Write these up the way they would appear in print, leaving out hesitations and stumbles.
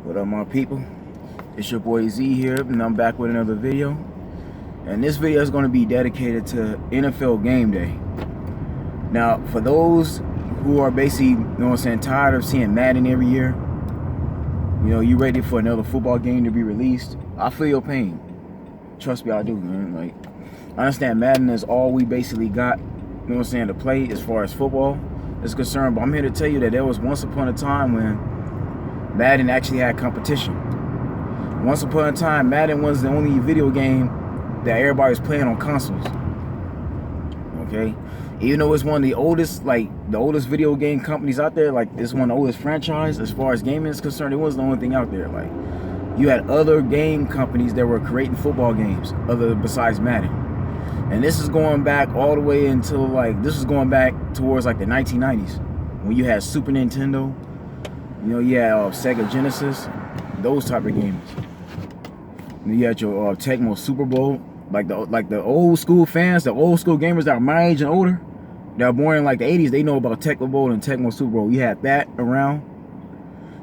What up, my people? It's your boy Z here, and I'm back with another video. And this video is going to be dedicated to NFL game day. Now, for those who are basically, you know what I'm saying, tired of seeing Madden every year, you know, you ready for another football game to be released, I feel your pain. Trust me, I do, man. Like, I understand Madden is all we basically got, you know what I'm saying, to play as far as football is concerned, but I'm here to tell you that there was once upon a time when Madden actually had competition. Once upon a time, Madden was the only video game that everybody was playing on consoles. Okay? Even though it's one of the oldest, like, the oldest video game companies out there, like, it's one of the oldest franchise as far as gaming is concerned, it wasn't the only thing out there. Like, you had other game companies that were creating football games besides Madden. And this is going back all the way until, like, this is going back towards, like, the 1990s, when you had Super Nintendo. You know, you had Sega Genesis, those type of games. You had your Tecmo Super Bowl, like the old school fans, the old school gamers that are my age and older, that were born in like the 80s, they know about Tecmo Bowl and Tecmo Super Bowl. You had that around,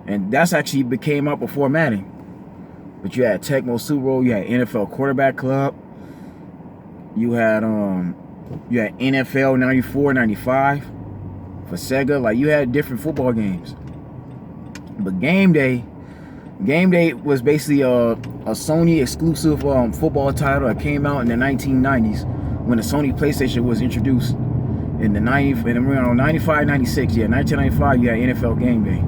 and that's actually came out before Madden. But you had Tecmo Super Bowl, you had NFL Quarterback Club, you had NFL 94, 95 for Sega. Like, you had different football games. But Game Day was basically a Sony exclusive football title that came out in the 1990s when the Sony PlayStation was introduced in the 95, 96. Yeah, 1995, you had NFL Game Day.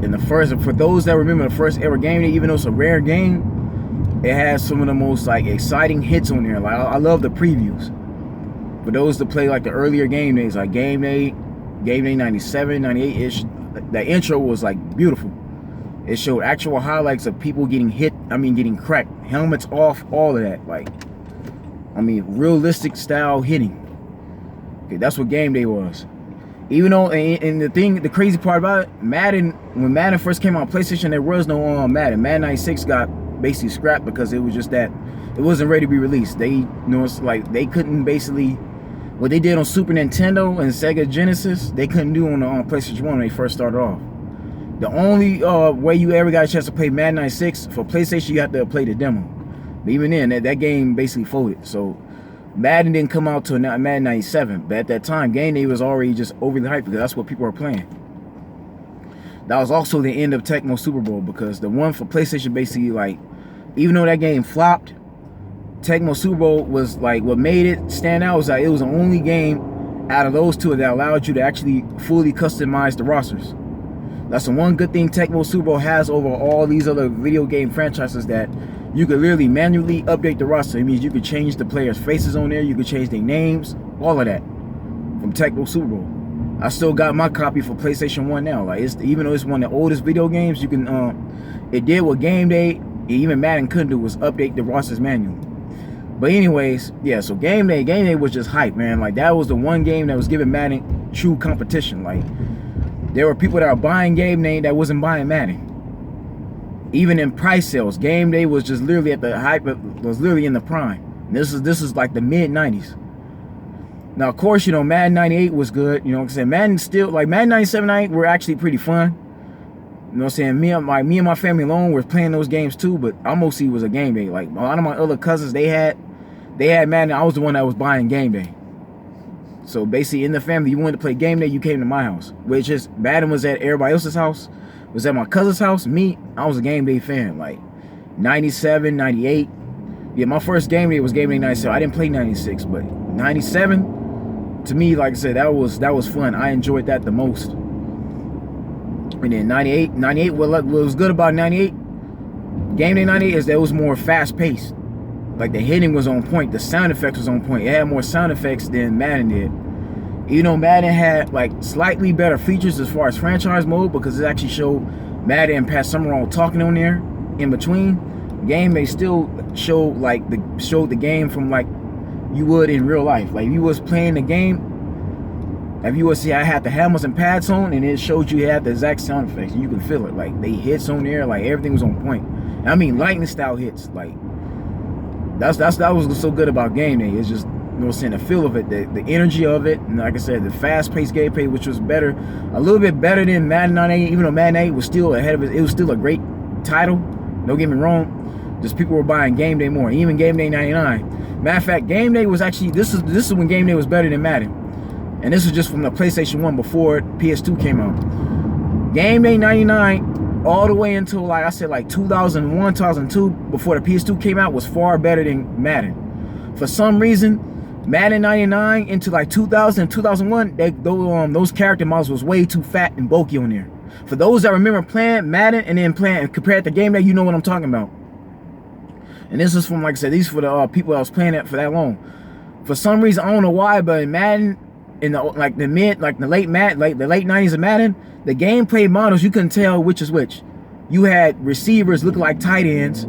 And for those that remember the first ever Game Day, even though it's a rare game, it has some of the most like exciting hits on there. Like, I love the previews. For those that play like the earlier Game Days, like Game Day 97, 98-ish, the intro was like beautiful. It showed actual highlights of people getting hit, getting cracked, helmets off, all of that. Like, realistic style hitting. Okay, that's what Game Day was. Even though, and the crazy part about it, when Madden first came out on PlayStation, there was no Madden. Madden 96 got basically scrapped because it was just that it wasn't ready to be released. They, you know, it's like they couldn't basically, what they did on Super Nintendo and Sega Genesis, they couldn't do on PlayStation 1 when they first started off. The only way you ever got a chance to play Madden 96 for PlayStation, you have to play the demo. But even then, that game basically folded. So Madden didn't come out till Madden 97. But at that time, Game Day was already just overly hyped because that's what people were playing. That was also the end of Tecmo Super Bowl, because the one for PlayStation basically, like, even though that game flopped, Tecmo Super Bowl was like, what made it stand out was that it was the only game out of those two that allowed you to actually fully customize the rosters. That's the one good thing Tecmo Super Bowl has over all these other video game franchises, that you could literally manually update the roster. It means you could change the players' faces on there, you could change their names, all of that from Tecmo Super Bowl. I still got my copy for PlayStation 1 now. Like, even though it's one of the oldest video games, you can it did what Game Day, even Madden couldn't do, was update the rosters manually. But anyways, yeah, so Game Day was just hype, man. Like, that was the one game that was giving Madden true competition. Like, there were people that are buying Game Day that wasn't buying Madden. Even in price sales, Game Day was just literally at the hype, was literally in the prime. This is like the mid 90s. Now, of course, you know, Madden 98 was good. You know what I'm saying? Madden still, like, Madden 97, 98 were actually pretty fun. You know what I'm saying? Me and my family alone were playing those games too, but I mostly was a Game Day. Like, a lot of my other cousins, they had Madden. I was the one that was buying Game Day. So basically, in the family, you wanted to play Game Day, you came to my house. Which is, Madden was at everybody else's house. Was at my cousin's house. Me, I was a Game Day fan. Like, 97, 98. Yeah, my first Game Day was Game Day 97. I didn't play 96, but 97, to me, like I said, that was fun. I enjoyed that the most. And then 98, what was good about 98, Game Day 98, is that it was more fast-paced. Like, the hitting was on point, the sound effects was on point. It had more sound effects than Madden did. You know, Madden had like slightly better features as far as franchise mode, because it actually showed Madden and Pat Summerall talking on there in between. Game Day still showed the game from like you would in real life. Like, if you was playing the game, if you would see I had the hammers and pads on, and it showed you had the exact sound effects, you could feel it. Like, they hits on there, like everything was on point. And lightning style hits. Like, that was so good about Game Day. It's just know what I'm saying, the feel of it, the energy of it, and like I said, the fast-paced gameplay, which was better, a little bit better than Madden 98, even though Madden 8 was still ahead of it. It was still a great title, don't get me wrong, just people were buying Game Day more, even Game Day 99. Matter of fact, Game Day was actually, this is when Game Day was better than Madden, and this was just from the PlayStation 1 before PS2 came out. Game Day 99, all the way until, like I said, like 2001, 2002, before the PS2 came out, was far better than Madden. For some reason, Madden 99 into like 2000 and 2001, those character models was way too fat and bulky on there. For those that remember playing Madden and then playing and compared to Game Day, you know what I'm talking about. And this is from, like I said, these for the people that was playing it for that long. For some reason, I don't know why, but in Madden, in the late 90s of Madden, the gameplay models, you couldn't tell which is which. You had receivers looking like tight ends,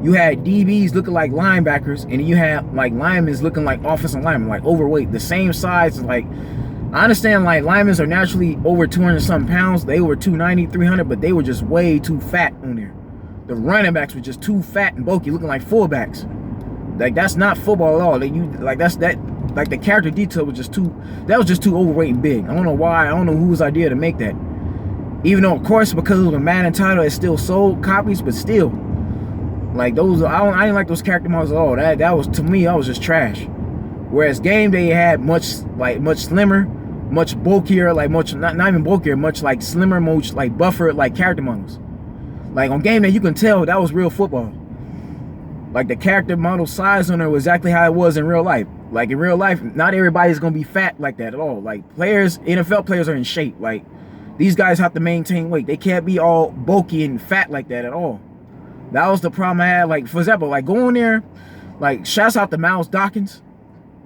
you had DBs looking like linebackers, and you had like linemen looking like offensive linemen, like overweight, the same size. Like, I understand like linemen are naturally over 200 something pounds, they were 290, 300, but they were just way too fat on there. The running backs were just too fat and bulky, looking like fullbacks. Like, that's not football at all. Like the character detail was just too, that was just too overweight and big. I don't know why, I don't know whose idea to make that. Even though, of course, because of the Madden title, it still sold copies, but still, like those, I didn't like those character models at all. That was, to me, that was just trash. Whereas Game Day had much slimmer, much bulkier, like not even bulkier, much like slimmer, much like buffer, like character models. Like on Game Day, you can tell that was real football. Like the character model size on there was exactly how it was in real life. Like in real life, not everybody's gonna be fat like that at all. Like players, NFL players are in shape. Like these guys have to maintain weight. They can't be all bulky and fat like that at all. That was the problem I had. Like, for example, like going there, like shouts out to Miles Dawkins.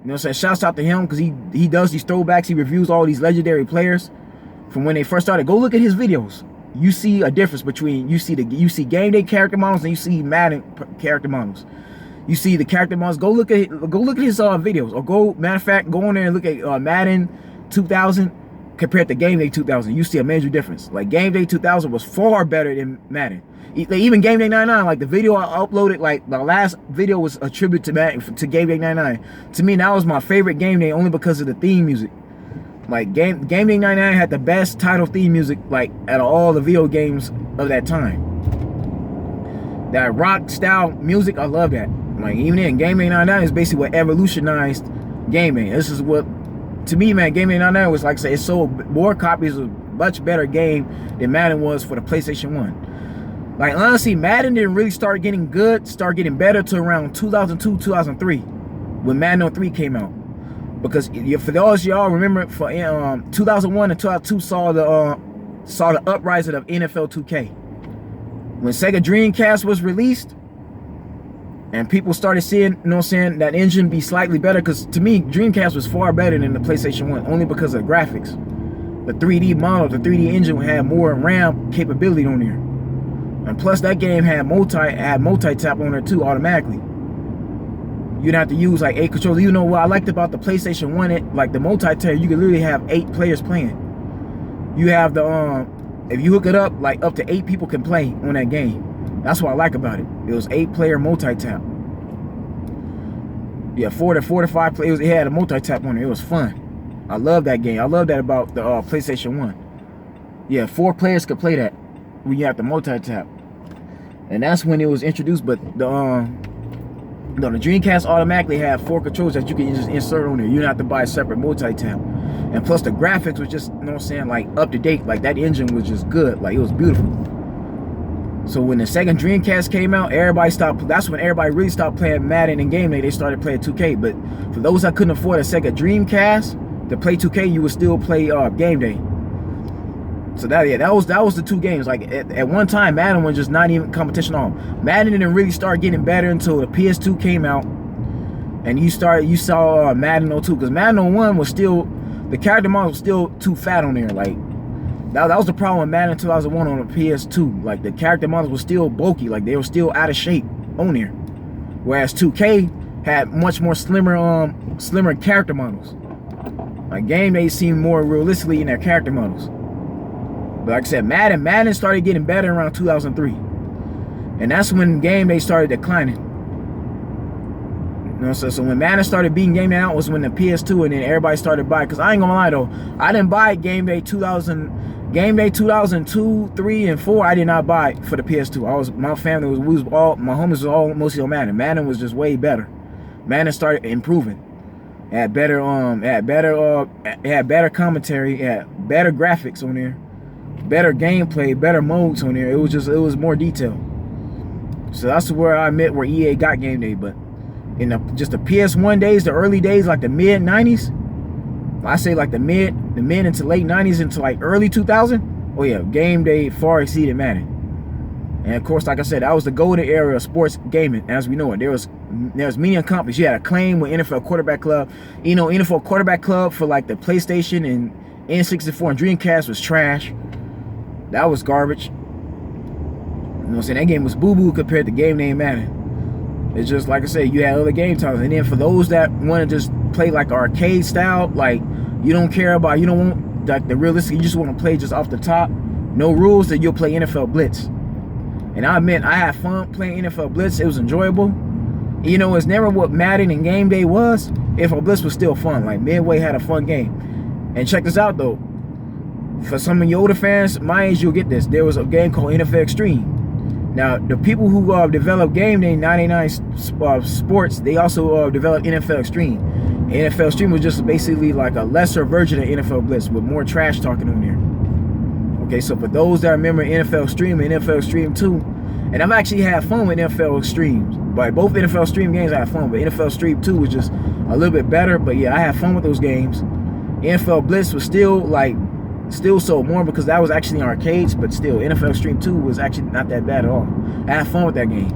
You know what I'm saying? Shouts out to him because he does these throwbacks. He reviews all these legendary players from when they first started. Go look at his videos. You see a difference between, you see Game Day character models and you see Madden character models. You see the character models. Go look at his videos, or matter of fact, go on there and look at Madden 2000 compared to Game Day 2000. You see a major difference. Like Game Day 2000 was far better than Madden. Even Game Day 99, like the video I uploaded, like the last video was a tribute to Madden, to Game Day 99. To me, that was my favorite Game Day only because of the theme music. Like Game Day 99 had the best title theme music, like out of all the video games of that time. That rock style music, I love that. Like even then, Game Day 99 is basically what evolutionized Game Day. This is what, to me, man, Game Day 99 was, like I said, it sold more copies, of a much better game than Madden was for the PlayStation 1. Like honestly, Madden didn't really start getting better to around 2002, 2003, when Madden 03 came out. Because for those of y'all remember, for 2001 and 2002 saw the uprising of NFL 2K. When Sega Dreamcast was released, and people started seeing, you know what I'm saying, that engine be slightly better. Because to me, Dreamcast was far better than the PlayStation 1, only because of the graphics. The 3D model, the 3D engine had more RAM capability on there. And plus that game had multi-tap on there too, automatically. You'd have to use like 8 controllers. You know what I liked about the PlayStation 1, like the multi-tap, you could literally have 8 players playing. You have the if you hook it up, like up to 8 people can play on that game. That's what I like about it. It was 8-player multi-tap. Yeah, 4 to 5 players. It had a multi-tap on it. It was fun. I love that game. I love that about the PlayStation 1. Yeah, 4 players could play that when you have the multi-tap. And that's when it was introduced. But the Dreamcast automatically had 4 controls that you can just insert on there. You don't have to buy a separate multi-tap. And plus the graphics was just, you know what I'm saying, like up to date. Like that engine was just good. Like it was beautiful. So when the second Dreamcast came out, that's when everybody really stopped playing Madden and Game Day. They started playing 2K. But for those that couldn't afford a second Dreamcast to play 2K, you would still play Game Day. So that was the 2 games. Like at one time, Madden was just not even competition on. Madden didn't really start getting better until the PS2 came out, and you saw Madden 02, because Madden 01 was still, the character model was still too fat on there. Like that was the problem with Madden 2001 on the PS2. Like the character models were still bulky, like they were still out of shape on there. Whereas 2K had much more slimmer character models. Like Game Day seemed more realistically in their character models. But like I said, Madden started getting better around 2003. And that's when Game Day started declining. You know, so when Madden started beating Game Day out was when the PS2, and then everybody started buying. Cause I ain't gonna lie though, I didn't buy Game Day 2002, 3, and 4. I did not buy it for the PS2. My family was my homies was all mostly on Madden. Madden was just way better. Madden started improving. It had better commentary, it had better graphics on there, better gameplay, better modes on there. It was more detailed. So that's where I admit where EA got Game Day. But in just the PS1 days, the early days, like the mid 90s, I say like the mid into late 90s into like early 2000. Oh yeah, Game Day far exceeded Madden. And of course, like I said, that was the golden era of sports gaming as we know it. There was many companies. You had Acclaim with NFL Quarterback Club. You know, NFL Quarterback Club for like the PlayStation and N64 and Dreamcast was trash. That was garbage. You know what I'm saying? That game was boo-boo compared to Game Day and Madden. It's just like I said, you had other game titles. And then for those that want to just play like arcade style, like you don't care about, you don't want like the realistic, you just want to play just off the top, no rules, then you'll play NFL Blitz. And I admit, I had fun playing NFL Blitz. It was enjoyable. You know, it's never what Madden and Game Day was. NFL Blitz was still fun. Like, Midway had a fun game. And check this out, though. For some of you older fans, my age, you'll get this. There was a game called NFL Extreme. Now, the people who developed Game Day 99 Sports, they also developed NFL Extreme. NFL Extreme was just basically like a lesser version of NFL Blitz with more trash talking on there. Okay, so for those that remember NFL Extreme and NFL Extreme 2, and I've actually had fun with NFL Extremes. By both NFL Extreme games, I had fun, but NFL Extreme 2 was just a little bit better. But yeah, I had fun with those games. NFL Blitz was still sold more because that was actually in arcades, but still, NFL Extreme 2 was actually not that bad at all. I had fun with that game.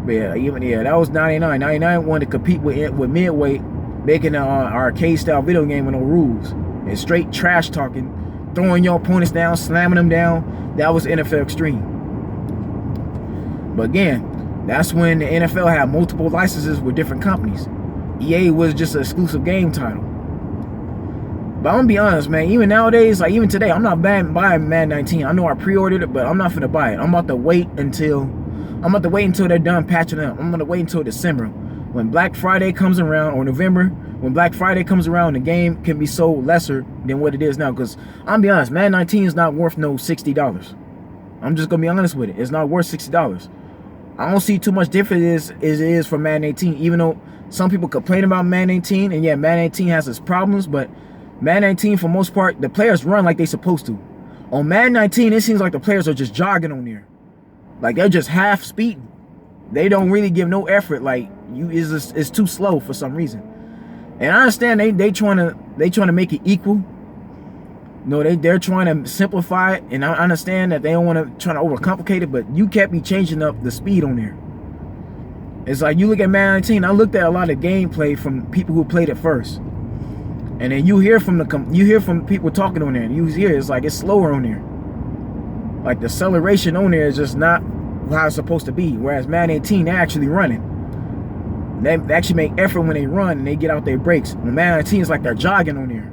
But yeah, that was 99. 99 wanted to compete with Midway, making an arcade style video game with no rules and straight trash talking. Throwing your opponents down, slamming them down. That was NFL Extreme. But again, that's when the NFL had multiple licenses with different companies. EA was just an exclusive game title. But I'm gonna be honest, man, even nowadays, like even today, I'm not buying Madden 19. I know I pre-ordered it, but I'm not gonna buy it. I'm about to wait until they're done patching it up. I'm gonna wait until December. When Black Friday comes around, or November, when Black Friday comes around, the game can be sold lesser than what it is now. Because I'm be honest, Madden 19 is not worth no $60. I'm just gonna be honest with it. It's not worth $60. I don't see too much difference as it is for Madden 18. Even though some people complain about Madden 18, and yeah, Madden 18 has its problems, but Madden 19 for most part, the players run like they supposed to. On Madden 19, it seems like the players are just jogging on there, like they're just half speed. They don't really give no effort. Like it's too slow for some reason. And I understand they trying to make it equal. No, they're trying to simplify it, and I understand that they don't want to try to overcomplicate it, but you can't be changing up the speed on there. It's like you look at Madden 19. I looked at a lot of gameplay from people who played it first, and then you hear from people talking on there, and you hear it's like it's slower on there. Like the acceleration on there is just not how it's supposed to be. Whereas Madden 18, they're actually running. They actually make effort when they run and they get out their breaks. When Madden 19 is like they're jogging on there.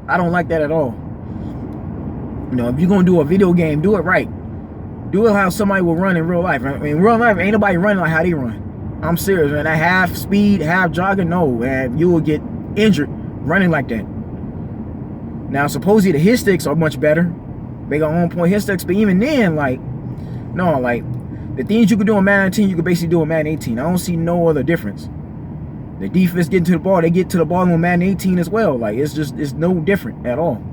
I don't like that at all. You know, if you're gonna do a video game, do it right. Do it how somebody will run in real life. I mean, in real life, ain't nobody running like how they run. I'm serious, man. That half speed, half jogging, no, man. You will get injured running like that. Now, supposedly the hit sticks are much better. They got on-point hit sticks, but even then, like, no, like, the things you could do in Madden 19, you could basically do in Madden 18. I don't see no other difference. The defense getting to the ball, they get to the ball on Madden 18 as well. Like, it's no different at all.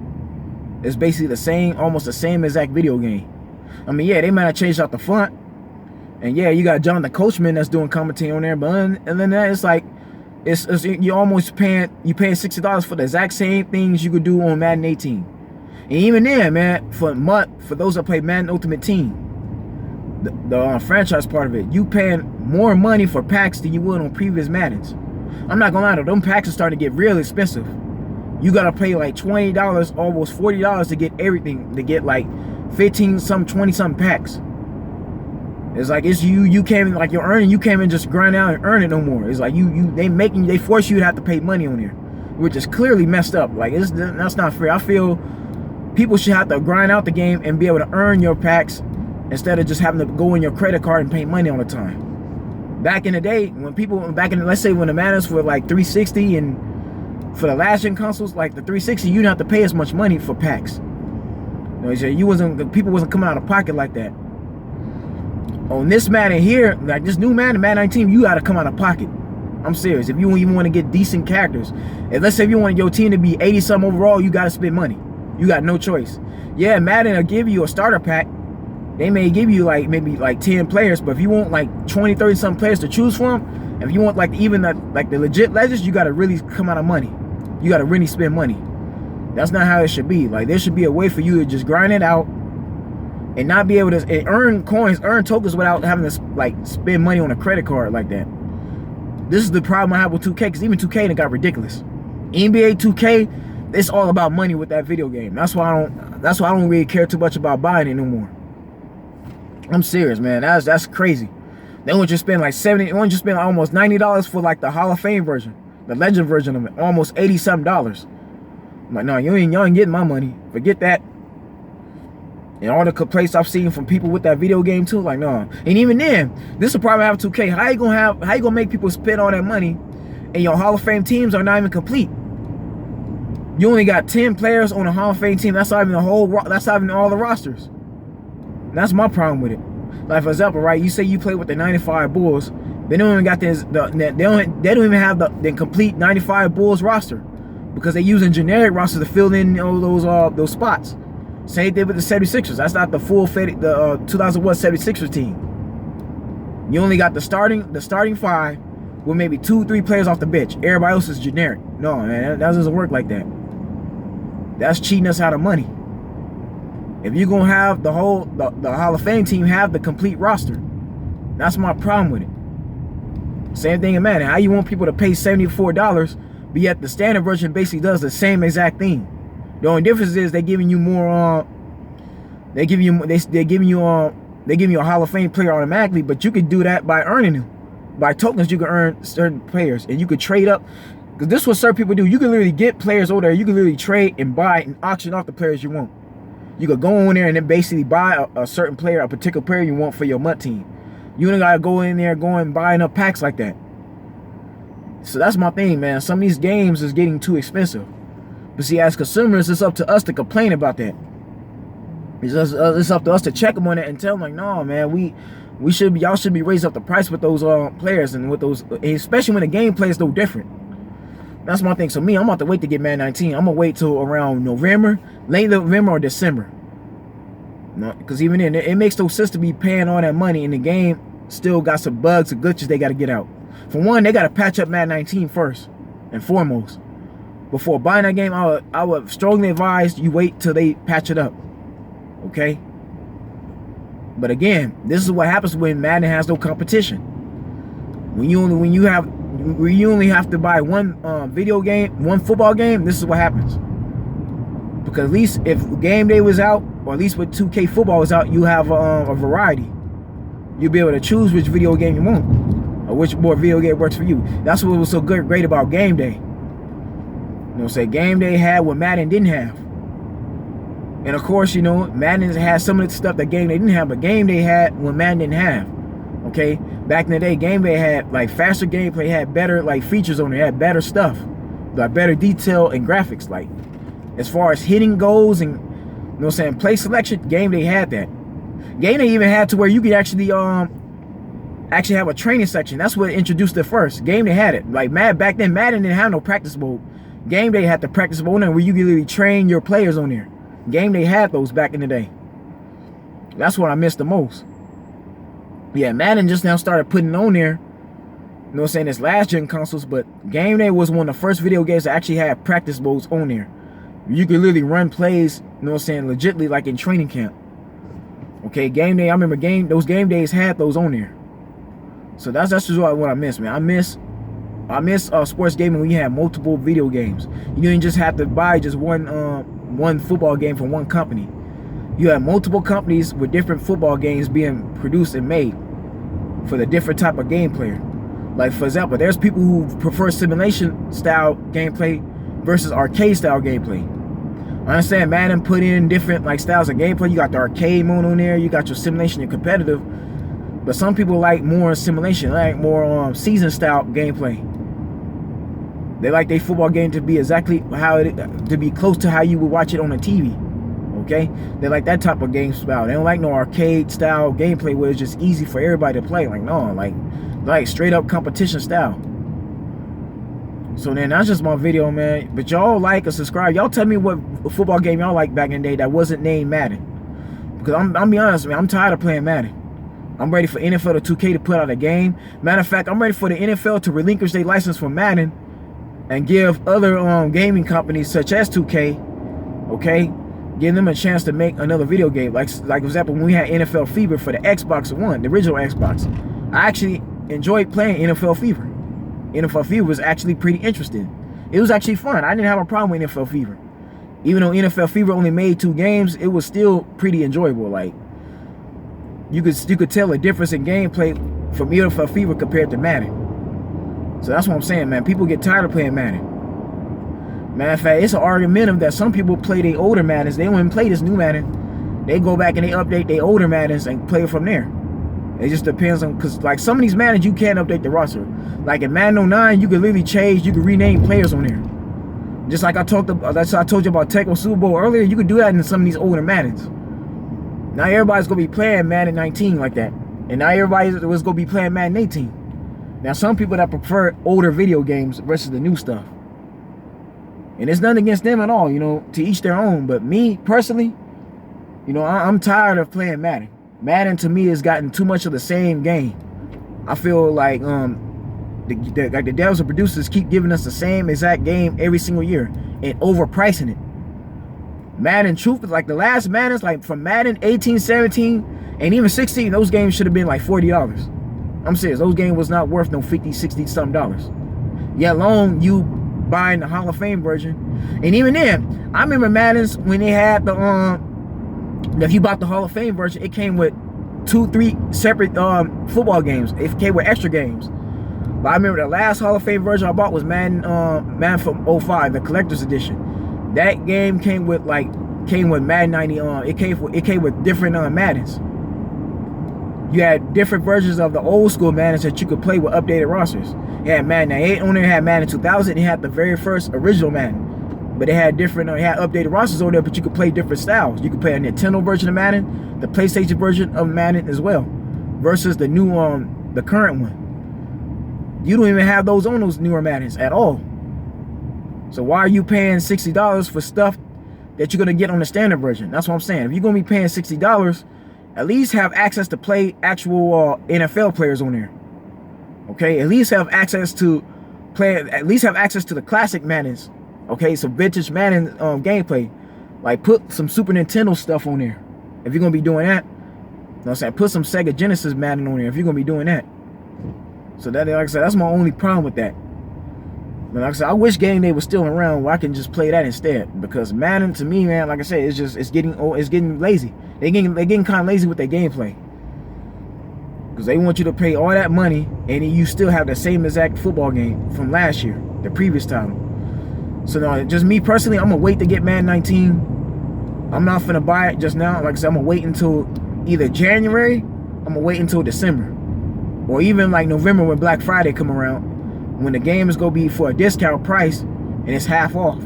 It's basically the same, almost the same exact video game. I mean, yeah, they might have changed out the font. And yeah, you got John the Coachman that's doing commentary on there. But and then that, it's like, you're almost paying $60 for the exact same things you could do on Madden 18. And even then, man, for those that play Madden Ultimate Team, the franchise part of it, you paying more money for packs than you would on previous Maddens. I'm not gonna lie though, them packs are starting to get real expensive. You gotta pay like $20, almost $40 to get everything, to get like 20-something packs. It's like you can't, like you're earning, you can't even just grind out and earn it no more. It's like they force you to have to pay money on there, which is clearly messed up. Like that's not fair. I feel people should have to grind out the game and be able to earn your packs instead of just having to go in your credit card and pay money all the time. Back in the day, when people let's say when the Maddens were like 360, and for the last gen consoles, like the 360, you didn't have to pay as much money for packs. You know, people wasn't coming out of pocket like that. On this Madden here, like this new Madden 19, you got to come out of pocket. I'm serious. If you even want to get decent characters, if let's say if you want your team to be 80-something overall, you got to spend money. You got no choice. Yeah, Madden will give you a starter pack. They may give you like maybe like 10 players, but if you want like 20, 30 some players to choose from, if you want like even like the legit legends, you got to really come out of money. You got to really spend money. That's not how it should be. Like there should be a way for you to just grind it out and not be able to earn coins, earn tokens without having to like spend money on a credit card like that. This is the problem I have with 2K, because even 2K got ridiculous. NBA 2K, it's all about money with that video game. That's why I don't really care too much about buying it no more. I'm serious, man. That's crazy. They want you to spend like almost $90 for like the Hall of Fame version, the Legend version of it, almost $80-something. I'm like, no, y'all ain't getting my money. Forget that. And all the complaints I've seen from people with that video game too, like, no. And even then, this is a problem I have with 2K. How you gonna make people spend all that money and your Hall of Fame teams are not even complete? You only got 10 players on a Hall of Fame team. That's not even that's not even all the rosters. That's my problem with it. Like for example, right? You say you play with the 95 Bulls. They don't even got this. They don't even have the complete 95 Bulls roster, because they're using generic rosters to fill in those spots. Same thing with the 76ers. That's not the full 2001 76ers team. You only got the starting five with maybe 2-3 players off the bench. Everybody else is generic. No, man, that doesn't work like that. That's cheating us out of money. If you're gonna have the Hall of Fame team have the complete roster, that's my problem with it. Same thing in Madden. How you want people to pay $74, but yet the standard version basically does the same exact thing. The only difference is they're giving you more. They're giving you a Hall of Fame player automatically, but you could do that by earning them. By tokens, you can earn certain players, and you could trade up. Because this is what certain people do. You can literally get players over there. You can literally trade and buy and auction off the players you want. You could go in there and then basically buy a certain player, a particular player you want for your MUT team. You don't gotta go in there and buy enough packs like that. So that's my thing, man. Some of these games is getting too expensive. But see, as consumers, it's up to us to complain about that. It's up to us to check them on it and tell them, like, no, man, y'all should be raising up the price with those players and with those, especially when the gameplay is no different. That's my thing. So me, I'm about to wait to get Madden 19. I'm gonna wait till around November, late November or December. No, because even then, it makes no sense to be paying all that money and the game still got some bugs and glitches they got to get out. For one, they got to patch up Madden 19 first and foremost. Before buying that game, I would strongly advise you wait till they patch it up. Okay? But again, this is what happens when Madden has no competition. When you only have to buy one video game, one football game, this is what happens. Because at least if game day was out, or at least with 2K football was out, you have a variety. You'll be able to choose which video game you want, or which more video game works for you. That's what was so great about game day. You know, say game day had what Madden didn't have. And of course, you know, Madden had some of the stuff that game day didn't have, but game day had what Madden didn't have. Okay, back in the day, game day had like faster gameplay, had better like features on it, had better stuff, like better detail and graphics. Like as far as hitting goals and, you know what I'm saying, play selection, game day had that. Game day even had to where you could actually have a training section. That's what introduced it first. Game day had it. Like back then, Madden didn't have no practice mode. Game day had the practice mode where you could literally train your players on there. Game day had those back in the day. That's what I missed the most. Yeah, Madden just now started putting on there, you know what I'm saying, it's last gen consoles, but game day was one of the first video games that actually had practice modes on there. You could literally run plays, you know what I'm saying, legitly like in training camp. Okay, game day, I remember those game days had those on there. So that's just what I miss, man. I miss sports gaming when you have multiple video games. You didn't just have to buy just one football game from one company. You have multiple companies with different football games being produced and made for the different type of game player. Like for example, there's people who prefer simulation style gameplay versus arcade style gameplay. I understand Madden put in different like styles of gameplay. You got the arcade mode on there, you got your simulation and competitive. But some people like more simulation, like more season style gameplay. They like their football game to be exactly to be close to how you would watch it on a TV. Okay, they like that type of game style. They don't like no arcade style gameplay where it's just easy for everybody to play. Like no, like straight up competition style. So then that's just my video, man. But y'all like or subscribe. Y'all tell me what football game y'all like back in the day that wasn't named Madden. Because I'm be honest, man, I'm tired of playing Madden. I'm ready for NFL to 2K to put out a game. Matter of fact, I'm ready for the NFL to relinquish their license for Madden and give other gaming companies such as 2K, okay, give them a chance to make another video game. Like for example, when we had NFL Fever for the Xbox One, the original Xbox, I actually enjoyed playing NFL Fever. NFL Fever was actually pretty interesting. It was actually fun. I didn't have a problem with NFL Fever. Even though NFL Fever only made 2 games, it was still pretty enjoyable. Like you could tell a difference in gameplay from NFL Fever compared to Madden. So that's what I'm saying, man. People get tired of playing Madden. Matter of fact, it's an argument that some people play their older Maddens. They don't even play this new Madden. They go back and they update their older Maddens and play it from there. It just depends on, because like some of these Maddens, you can't update the roster. Like in Madden 09, you could literally change, you could rename players on there. Just like I told you about Tecmo Super Bowl earlier, you could do that in some of these older Maddens. Now everybody's going to be playing Madden 19 like that. And now everybody was going to be playing Madden 18. Now some people that prefer older video games versus the new stuff. And it's nothing against them at all, you know, to each their own. But me, personally, you know, I'm tired of playing Madden. Madden to me has gotten too much of the same game. I feel like the devs and producers keep giving us the same exact game every single year and overpricing it. Madden, truth is, like the last Maddens, like from Madden 18, 17, and even 16, those games should have been like $40. I'm serious, those games was not worth no 50, 60 something dollars. Yet alone you buying the Hall of Fame version. And even then, I remember Maddens when they had if you bought the Hall of Fame version, it came with 2-3 separate football games. It came with extra games. But I remember the last Hall of Fame version I bought was Madden from 05, the collector's edition. That game came with Madden 90 it came with different Maddens. You had different versions of the old school Maddens that you could play with updated rosters. It had Madden 98 on there, it had Madden 2000, it had the very first original Madden. But it had different, it had updated rosters on there, but you could play different styles. You could play a Nintendo version of Madden, the PlayStation version of Madden as well, versus the new, the current one. You don't even have those on those newer Maddens at all. So why are you paying $60 for stuff that you're gonna get on the standard version? That's what I'm saying. If you're gonna be paying $60, at least have access to play actual NFL players on there. Okay, at least have access to the classic Maddens. Okay, some vintage Madden gameplay. Like put some Super Nintendo stuff on there. If you're gonna be doing that. You know what I'm saying? Put some Sega Genesis Madden on there if you're gonna be doing that. So that, like I said, that's my only problem with that. But like I said, I wish game day was still around where I can just play that instead. Because Madden to me, man, like I said, it's getting lazy. They're getting kind of lazy with their gameplay. Because they want you to pay all that money and you still have the same exact football game from last year, the previous title. So now, just me personally, I'm gonna wait to get Madden 19. I'm not finna buy it just now. Like I said, I'm gonna wait until either January, I'm gonna wait until December. Or even like November when Black Friday come around, when the game is gonna be for a discount price and it's half off.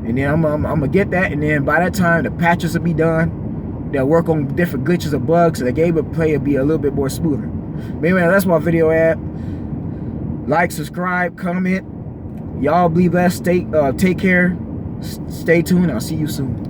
And then I'm gonna get that, and then by that time the patches will be done. They'll work on different glitches or bugs, so the game of play will be a little bit more smoother. But anyway, that's my video at. Like, subscribe, comment. Y'all be blessed. Take care. Stay tuned. I'll see you soon.